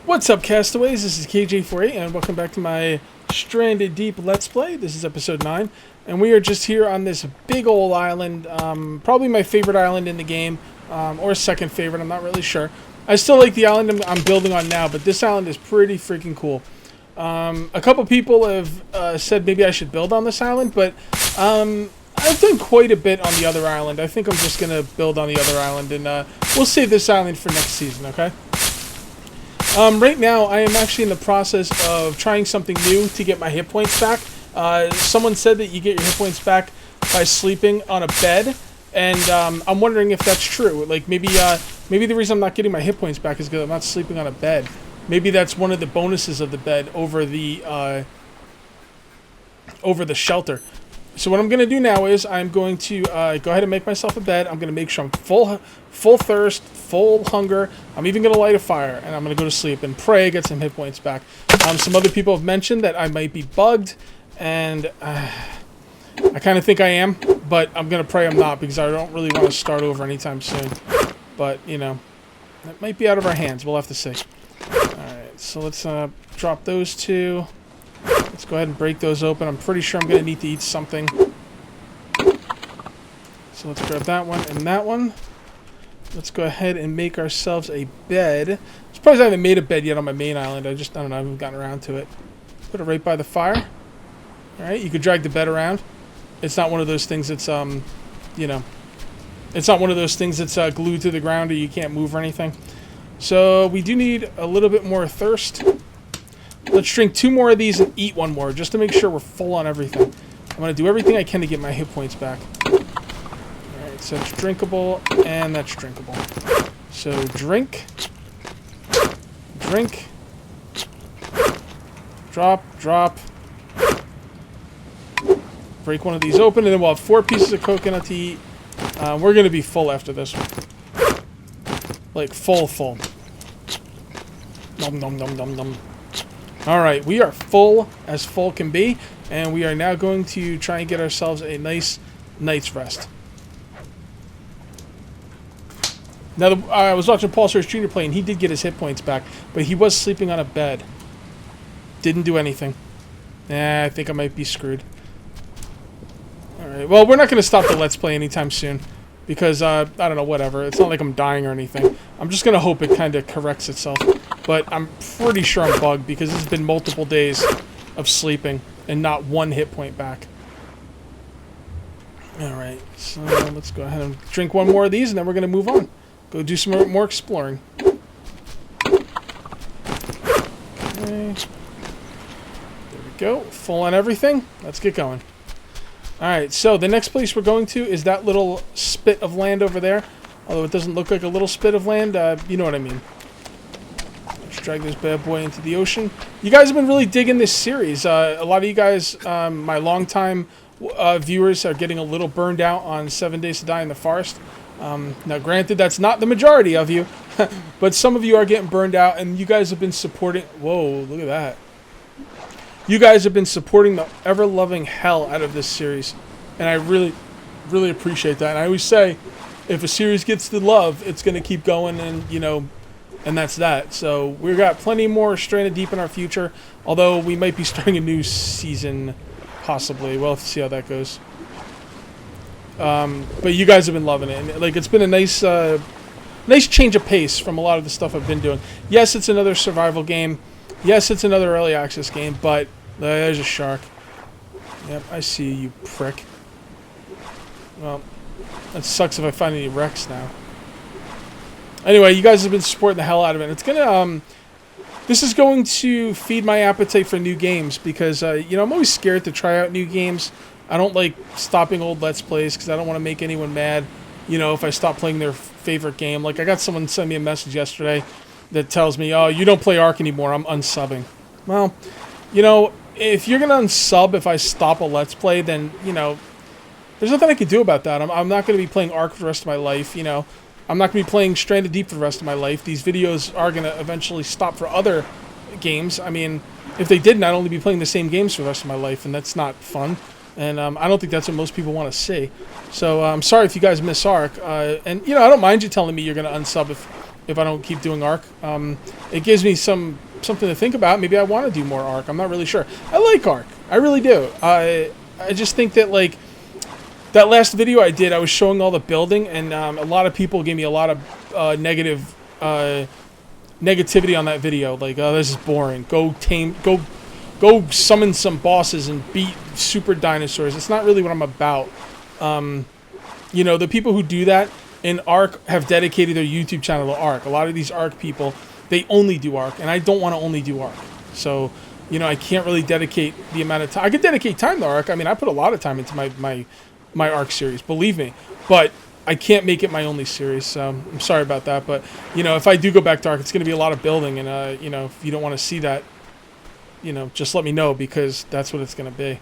What's up, castaways? This is KJ48, and welcome back to my Stranded Deep Let's Play. This is episode 9, and we are just here on this big old island, probably my favorite island in the game, or second favorite, I'm not really sure. I still like the island I'm building on now, but this island is pretty freaking cool. A couple people have said maybe I should build on this island, but I've done quite a bit on the other island. I think I'm just going to build on the other island, and we'll save this island for next season, okay? Right now, I am actually in the process of trying something new to get my hit points back. Someone said that you get your hit points back by sleeping on a bed, and I'm wondering if that's true. Like, maybe the reason I'm not getting my hit points back is because I'm not sleeping on a bed. Maybe that's one of the bonuses of the bed over the shelter. So what I'm going to do now is I'm going to go ahead and make myself a bed. I'm going to make sure I'm full thirst, full hunger. I'm even going to light a fire, and I'm going to go to sleep and pray, get some hit points back. Some other people have mentioned that I might be bugged, and I kind of think I am, but I'm going to pray I'm not because I don't really want to start over anytime soon. But, you know, that might be out of our hands. We'll have to see. Alright, so let's drop those two. Let's go ahead and break those open. I'm pretty sure I'm going to need to eat something. So let's grab that one and that one. Let's go ahead and make ourselves a bed. I'm surprised I haven't made a bed yet on my main island. I don't know, I haven't gotten around to it. Put it right by the fire. Alright, you could drag the bed around. It's not one of those things that's, you know, it's not one of those things that's glued to the ground or you can't move or anything. So we do need a little bit more thirst. Let's drink 2 more of these and eat 1 more, just to make sure we're full on everything. I'm going to do everything I can to get my hit points back. Alright, so it's drinkable, and that's drinkable. So drink. Drink. Drop, drop. Break one of these open, and then we'll have 4 pieces of coconut to eat. We're going to be full after this one. Like, full. Nom nom nom nom nom. Alright, we are full as full can be, and we are now going to try and get ourselves a nice night's rest. Now, I was watching Paul Search Jr. play, and he did get his hit points back, but he was sleeping on a bed. Didn't do anything. I think I might be screwed. Alright, well, we're not going to stop the Let's Play anytime soon, because, I don't know, whatever. It's not like I'm dying or anything. I'm just going to hope it kind of corrects itself. But I'm pretty sure I'm bugged because it's been multiple days of sleeping and not 1 hit point back. Alright, so let's go ahead and drink 1 more of these and then we're going to move on. Go do some more exploring. Okay. There we go. Full on everything. Let's get going. Alright, so the next place we're going to is that little spit of land over there. Although it doesn't look like a little spit of land, you know what I mean. Drag this bad boy into the ocean. You guys have been really digging this series. A lot of you guys, my longtime viewers, are getting a little burned out on 7 Days to Die in the Forest. Now, granted, that's not the majority of you, but some of you are getting burned out, and you guys have been supporting... Whoa, look at that. You guys have been supporting the ever-loving hell out of this series, and I really, really appreciate that. And I always say, if a series gets the love, it's going to keep going, and, you know... And that's that. So we've got plenty more Stranded Deep in our future. Although we might be starting a new season, possibly. We'll have to see how that goes. But you guys have been loving it. And, like, it's been a nice change of pace from a lot of the stuff I've been doing. Yes, it's another survival game. Yes, it's another early access game. But there's a shark. Yep, I see you, prick. Well, that sucks if I find any wrecks now. Anyway, you guys have been supporting the hell out of it. It's gonna, this is going to feed my appetite for new games because, you know, I'm always scared to try out new games. I don't like stopping old Let's Plays because I don't want to make anyone mad, you know, if I stop playing their favorite game. Like, I got someone send me a message yesterday that tells me, oh, you don't play Ark anymore, I'm unsubbing. Well, you know, if you're gonna unsub if I stop a Let's Play, then, you know, there's nothing I can do about that. I'm not going to be playing Ark for the rest of my life, you know. I'm not going to be playing Stranded Deep for the rest of my life. These videos are going to eventually stop for other games. I mean, if they didn't, I'd only be playing the same games for the rest of my life, and that's not fun. And I don't think that's what most people want to see. So I'm sorry if you guys miss Ark. And, you know, I don't mind you telling me you're going to unsub if I don't keep doing Ark. It gives me something to think about. Maybe I want to do more Ark. I'm not really sure. I like Ark. I really do. I just think that, like, that last video I did, I was showing all the building, and a lot of people gave me a lot of negativity on that video. Like, oh, this is boring. Go summon some bosses and beat super dinosaurs. It's not really what I'm about. You know, the people who do that in Ark have dedicated their YouTube channel to Ark. A lot of these Ark people, they only do Ark, and I don't want to only do Ark. So, you know, I can't really dedicate the amount of time. I could dedicate time to Ark. I mean, I put a lot of time into my Ark series, believe me. But I can't make it my only series, so I'm sorry about that. But, you know, if I do go back to Ark, it's going to be a lot of building, and, you know, if you don't want to see that, you know, just let me know, because that's what it's going to be.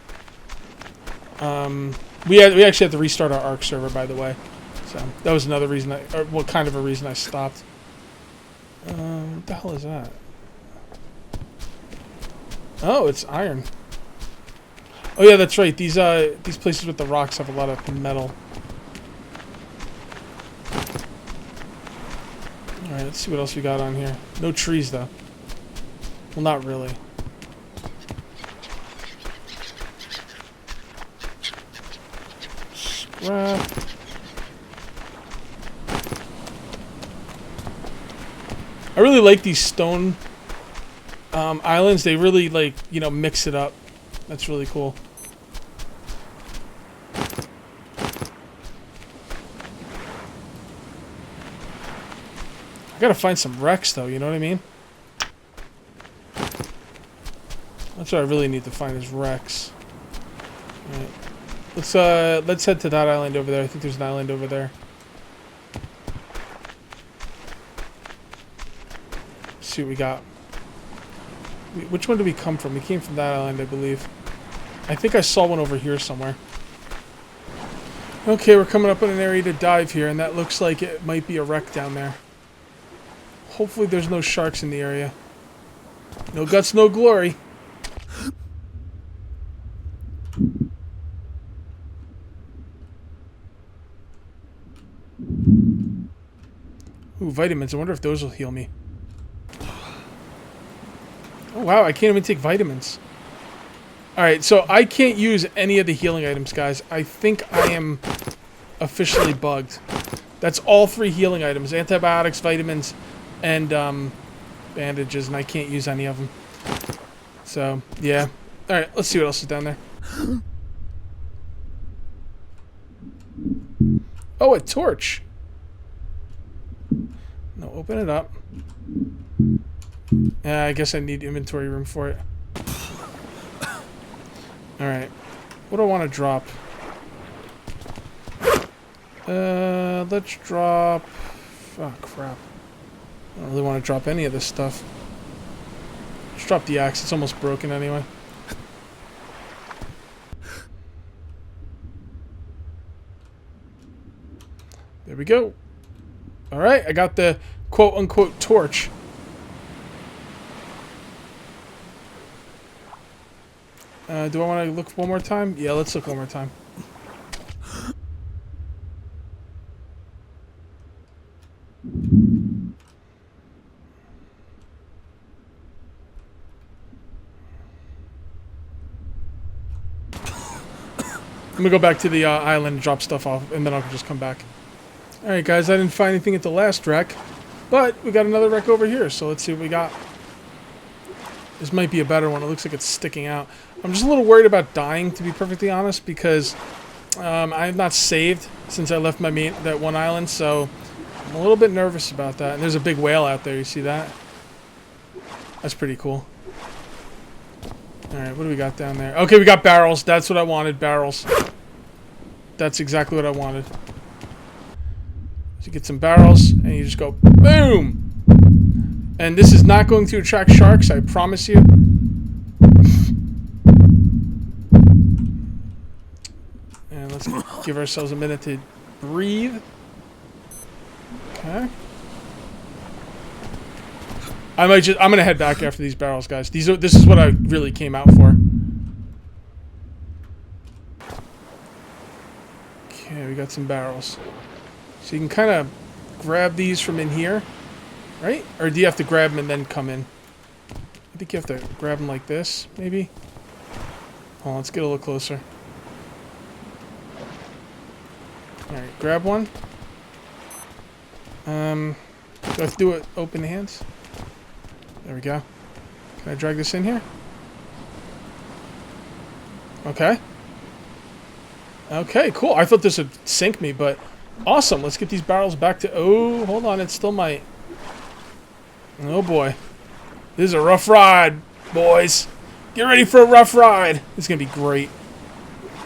We actually had to restart our Ark server, by the way. So that was another reason kind of a reason I stopped. What the hell is that? Oh, it's iron. Oh yeah, that's right. These places with the rocks have a lot of metal. All right, let's see what else we got on here. No trees though. Well, not really. Scrap. I really like these stone islands. They really, like, you know, mix it up. That's really cool. I gotta find some wrecks though, you know what I mean? That's what I really need to find, is wrecks. Alright. Let's head to that island over there. I think there's an island over there. Let's see what we got. Which one did we come from? We came from that island, I believe. I think I saw one over here somewhere. Okay, we're coming up on an area to dive here, and that looks like it might be a wreck down there. Hopefully there's no sharks in the area. No guts, no glory. Ooh, vitamins. I wonder if those will heal me. Oh, wow, I can't even take vitamins. Alright, so I can't use any of the healing items, guys. I think I am officially bugged. That's all 3 healing items. Antibiotics, vitamins, and bandages, and I can't use any of them. So, yeah. Alright, let's see what else is down there. Oh, a torch. No, open it up. Yeah, I guess I need inventory room for it. Alright. What do I want to drop? Let's drop... Oh, crap. I don't really want to drop any of this stuff. Let's drop the axe. It's almost broken anyway. There we go. Alright, I got the quote-unquote torch. Do I want to look one more time? Yeah, let's look one more time. I'm gonna go back to the island and drop stuff off, and then I'll just come back. Alright guys, I didn't find anything at the last wreck, but we got another wreck over here, so let's see what we got. This might be a better one. It looks like it's sticking out. I'm just a little worried about dying, to be perfectly honest, because I have not saved since I left that one island, so I'm a little bit nervous about that. And there's a big whale out there, you see that? That's pretty cool. Alright, what do we got down there? Okay, we got barrels. That's what I wanted, barrels. That's exactly what I wanted. So you get some barrels, and you just go boom! And this is not going to attract sharks, I promise you. And let's give ourselves a minute to breathe. Okay. I'm gonna head back after these barrels, guys. This is what I really came out for. Okay, we got some barrels. So you can kind of grab these from in here. right? Or do you have to grab them and then come in? I think you have to grab them like this, maybe. Hold on, let's get a little closer. Alright, grab one. Do I have to do it open hands? There we go. Can I drag this in here? Okay. Okay, cool. I thought this would sink me, but awesome. Let's get these barrels back to... Oh, hold on. It still might. Oh, boy. This is a rough ride, boys. Get ready for a rough ride. This is going to be great.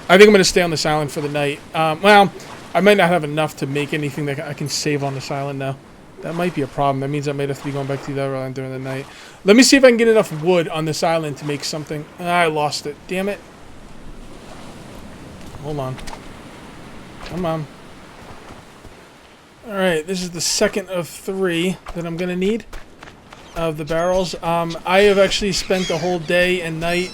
I think I'm going to stay on this island for the night. Well, I might not have enough to make anything that I can save on this island now. That might be a problem. That means I might have to be going back to the other island during the night. Let me see if I can get enough wood on this island to make something. I lost it. Damn it. Hold on. Come on. Alright, this is the second of 3 that I'm going to need of the barrels. I have actually spent the whole day and night.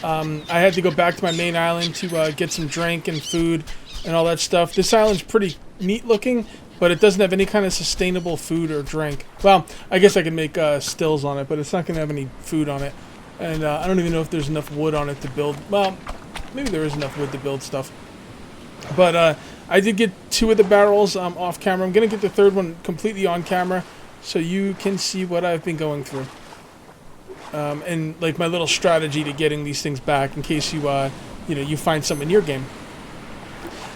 I had to go back to my main island to get some drink and food and all that stuff. This island's pretty neat looking, but it doesn't have any kind of sustainable food or drink. Well, I guess I can make stills on it, but it's not going to have any food on it. And I don't even know if there's enough wood on it to build. Well, maybe there is enough wood to build stuff. But I did get 2 of the barrels off camera. I'm going to get the 3rd one completely on camera so you can see what I've been going through. And like my little strategy to getting these things back in case you, you find some in your game.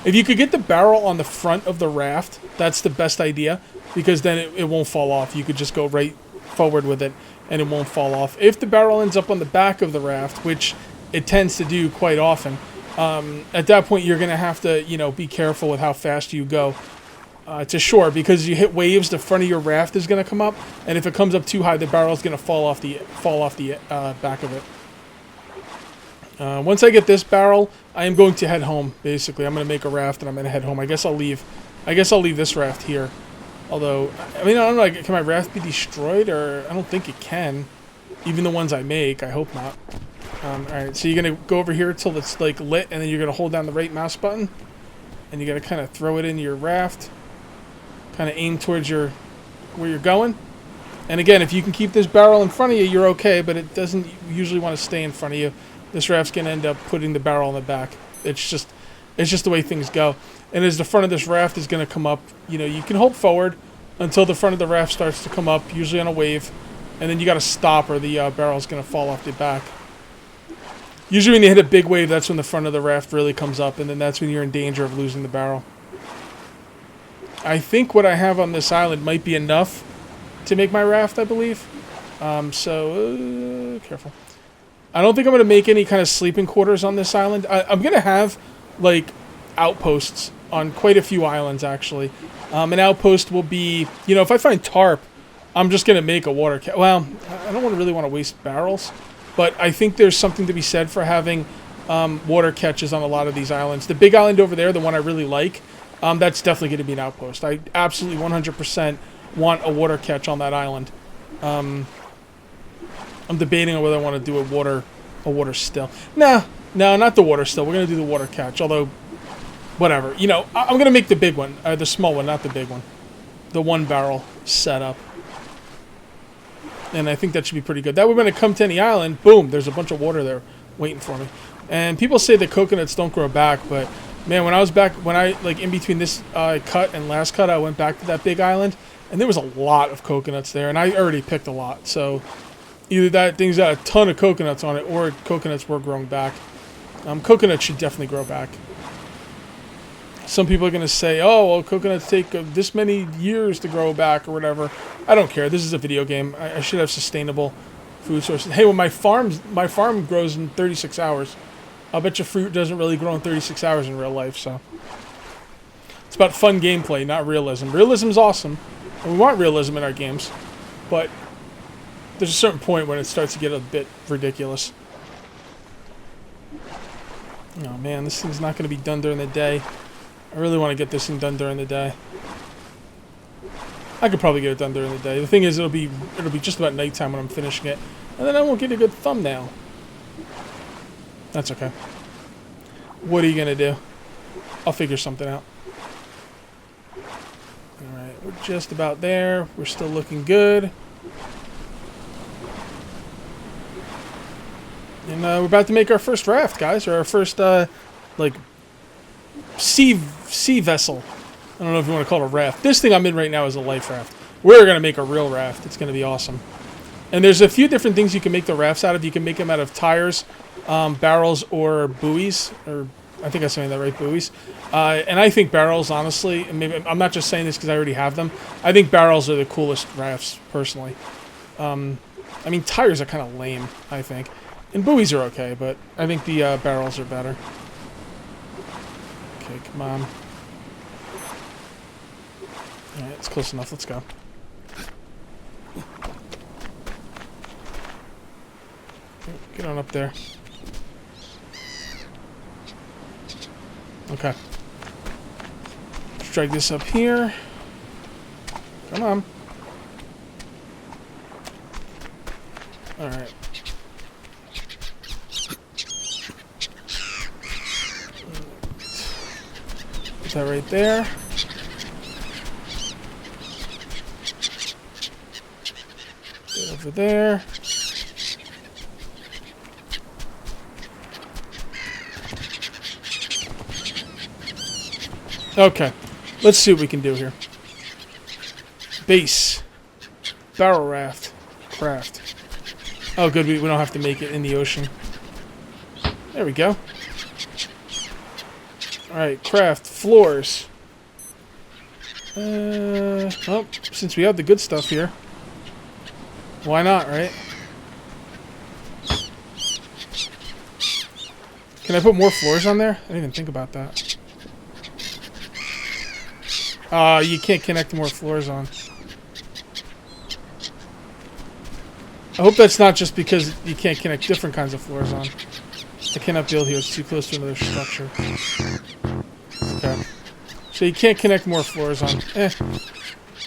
If you could get the barrel on the front of the raft, that's the best idea because then it won't fall off. You could just go right forward with it and it won't fall off. If the barrel ends up on the back of the raft, which it tends to do quite often, at that point you're going to have to, be careful with how fast you go to shore because you hit waves, the front of your raft is going to come up, and if it comes up too high, the barrel is going to fall off the back of it. Once I get this barrel, I am going to head home. Basically, I'm going to make a raft and I'm going to head home. I guess I'll leave this raft here. Although, I mean, I don't know. Can my raft be destroyed? Or I don't think it can. Even the ones I make, I hope not. All right, so you're gonna go over here till it's like lit, and then you're gonna hold down the right mouse button, and you gotta kind of throw it into your raft. Kind of aim towards where you're going. And again, if you can keep this barrel in front of you, you're okay. But it doesn't usually want to stay in front of you. This raft's gonna end up putting the barrel in the back. It's just the way things go. And as the front of this raft is gonna come up, you can hold forward until the front of the raft starts to come up, usually on a wave, and then you gotta stop or the barrel's gonna fall off the back. Usually when you hit a big wave, that's when the front of the raft really comes up, and then that's when you're in danger of losing the barrel. I think what I have on this island might be enough to make my raft, I believe. So, careful. I don't think I'm going to make any kind of sleeping quarters on this island. I'm going to have, like, outposts on quite a few islands, actually. An outpost will be, if I find tarp, I'm just going to make a water... Well, I don't really want to waste barrels. But I think there's something to be said for having water catches on a lot of these islands. The big island over there, the one I really like, that's definitely going to be an outpost. I absolutely 100% want a water catch on that island. I'm debating on whether I want to do a water still. No, not the water still. We're going to do the water catch, although, whatever. I'm going to make the big one, the small one, not the big one. The 1 barrel setup. And I think that should be pretty good. That way when I come to any island, boom, there's a bunch of water there waiting for me. And people say that coconuts don't grow back, but man, when I in between this cut and last cut, I went back to that big island, and there was a lot of coconuts there, and I already picked a lot. So either that thing's got a ton of coconuts on it, or coconuts were growing back. Coconuts should definitely grow back. Some people are going to say, oh, well, coconuts take this many years to grow back or whatever. I don't care. This is a video game. I should have sustainable food sources. Hey, well, my farm grows in 36 hours. I'll bet your fruit doesn't really grow in 36 hours in real life, so. It's about fun gameplay, not realism. Realism's awesome, and we want realism in our games, but there's a certain point when it starts to get a bit ridiculous. Oh, man, this thing's not going to be done during the day. I really want to get this thing done during the day. I could probably get it done during the day. The thing is, it'll be just about nighttime when I'm finishing it, and then I won't get a good thumbnail. That's okay. What are you gonna do? I'll figure something out. All right, we're Just about there. We're still looking good. And we're about to make our first raft, guys, or our first, like, sea vessel. I don't know if you want to call it a raft. This thing I'm in right now is a life raft. We're going to make a real raft. It's going to be awesome. And there's a few different things you can make the rafts out of. You can make them out of tires, barrels, or buoys. Or I think I'm saying that right, buoys. And I think barrels, honestly, and maybe I'm not just saying this because I already have them. I think barrels are the coolest rafts, personally. I mean, tires are kind of lame, I think. And buoys are okay, but I think the barrels are better. Okay, come on. Alright, it's close enough. Let's go. Get on up there. Okay. Let's drag this up here. Come on. Alright. Put that right there. Get over there. Okay, let's see what we can do here. Base. Barrel raft. Craft. Oh, good, we don't have to make it in the ocean. There we go. Alright, craft. Floors. Well, since we have the good stuff here, why not, right? Can I put more floors on there? I didn't even think about that. You can't connect more floors on. I hope that's not just because you can't connect different kinds of floors on. I cannot build here. It's too close to another structure. Okay. So you can't connect more floors on.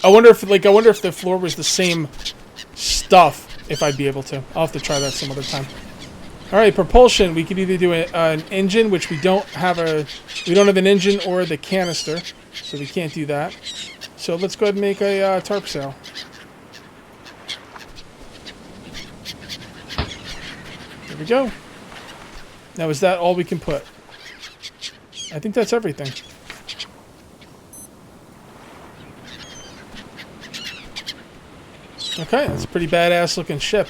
I wonder if the floor was the same stuff, if I'd be able to. I'll have to try that some other time. Alright, propulsion. We could either do an engine, which we don't have an engine, or the canister. So we can't do that. So let's go ahead and make a tarp sail. There we go. Now, is that all we can put? I think that's everything. Okay, that's a pretty badass looking ship.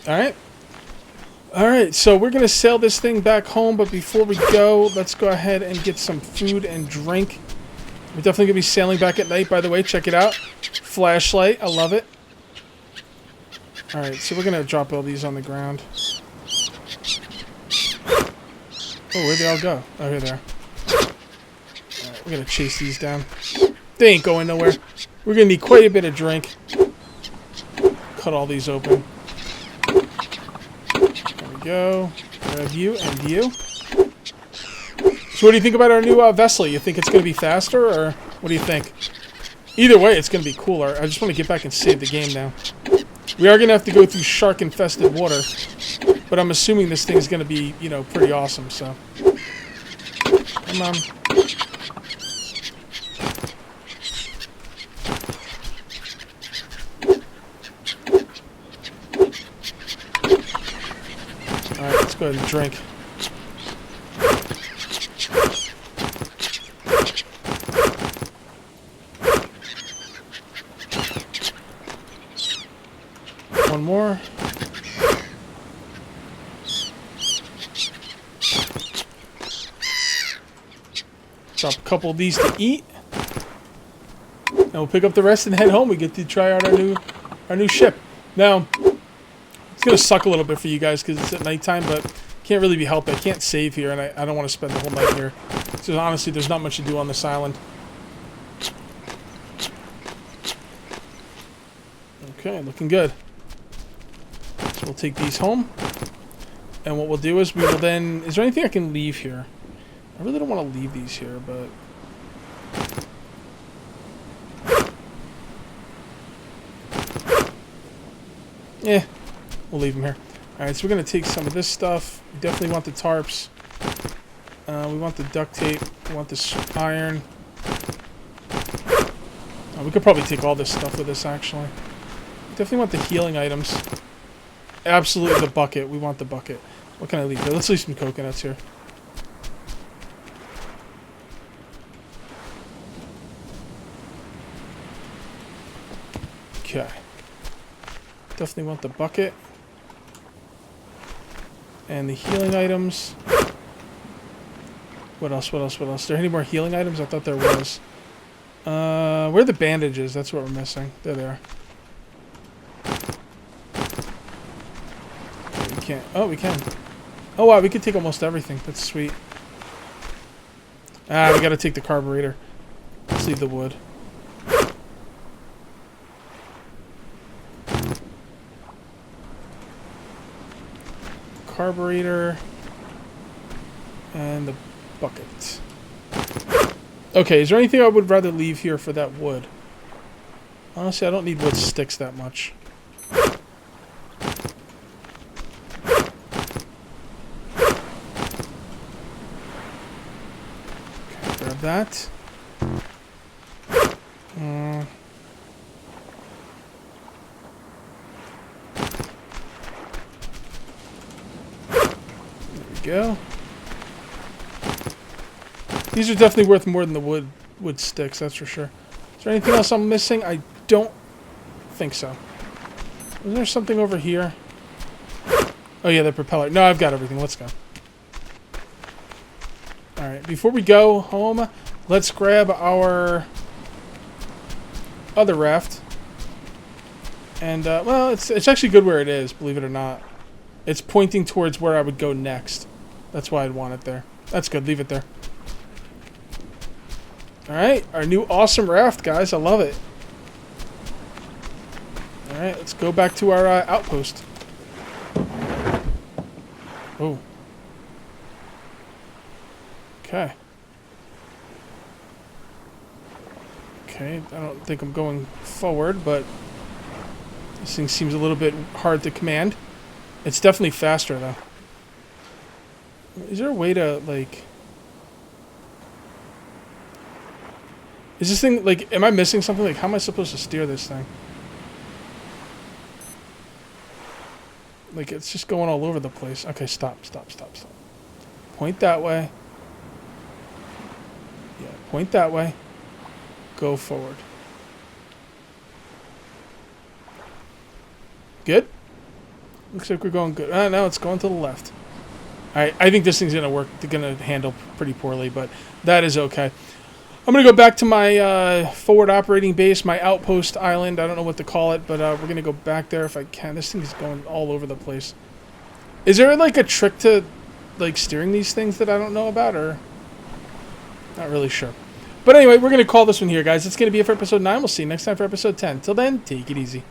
Alright. Alright, so we're going to sail this thing back home, but before we go, let's go ahead and get some food and drink. We're definitely going to be sailing back at night, by the way. Check it out. Flashlight, I love it. Alright, so we're going to drop all these on the ground. Oh, where'd they all go? Oh, here they are. Alright, we're going to chase these down. They ain't going nowhere. We're going to need quite a bit of drink. Cut all these open. There we go. Grab you and you. So what do you think about our new vessel? You think it's going to be faster, or what do you think? Either way, it's going to be cooler. I just want to get back and save the game now. We are going to have to go through shark-infested water, but I'm assuming this thing's going to be, you know, pretty awesome, so. Come on. Alright, let's go ahead and drink. One more. Drop a couple of these to eat. And we'll pick up the rest and head home. We get to try out our new ship. Now, it's going to suck a little bit for you guys because it's at nighttime, but can't really be helped. I can't save here, and I don't want to spend the whole night here. So honestly, there's not much to do on this island. Okay, looking good. So we'll take these home. And what we'll do is we will then... Is there anything I can leave here? I really don't want to leave these here, but... Yeah, we'll leave them here. Alright, so we're going to take some of this stuff. We definitely want the tarps. We want the duct tape. We want this iron. We could probably take all this stuff with us, actually. Definitely want the healing items. Absolutely the bucket. We want the bucket. What can I leave here? Let's leave some coconuts here. Okay. Definitely want the bucket. And the healing items. What else? What else? What else? Are there any more healing items? I thought there was. Where are the bandages? That's what we're missing. There they are. We can't. Oh, we can. Oh, wow. We can take almost everything. That's sweet. Ah, we gotta take the carburetor. Let's leave the wood. Carburetor. And the bucket. Okay, is there anything I would rather leave here for that wood? Honestly, I don't need wood sticks that much. Okay, grab that. There we go. These are definitely worth more than the wood sticks, that's for sure. Is there anything else I'm missing? I don't think so. Is there something over here? Oh yeah, the propeller. No, I've got everything. Let's go. Alright, before we go home, let's grab our other raft. And, well, it's actually good where it is, believe it or not. It's pointing towards where I would go next. That's why I'd want it there. That's good. Leave it there. Alright, our new awesome raft, guys. I love it. Alright, let's go back to our outpost. Oh. Okay. Okay, I don't think I'm going forward, but this thing seems a little bit hard to command. It's definitely faster, though. Is there a way to, like... Is this thing, like, am I missing something? Like, how am I supposed to steer this thing? Like, it's just going all over the place. Okay, stop, stop, stop, stop. Point that way. Yeah, point that way. Go forward. Good? Looks like we're going good. No, it's going to the left. Alright, I think this thing's going to work. They're going to handle pretty poorly, but that is okay. I'm going to go back to my forward operating base, my outpost island. I don't know what to call it, but we're going to go back there if I can. This thing is going all over the place. Is there, like, a trick to, like, steering these things that I don't know about, or? Not really sure. But anyway, we're going to call this one here, guys. It's going to be it for episode 9. We'll see you next time for episode 10. Till then, take it easy.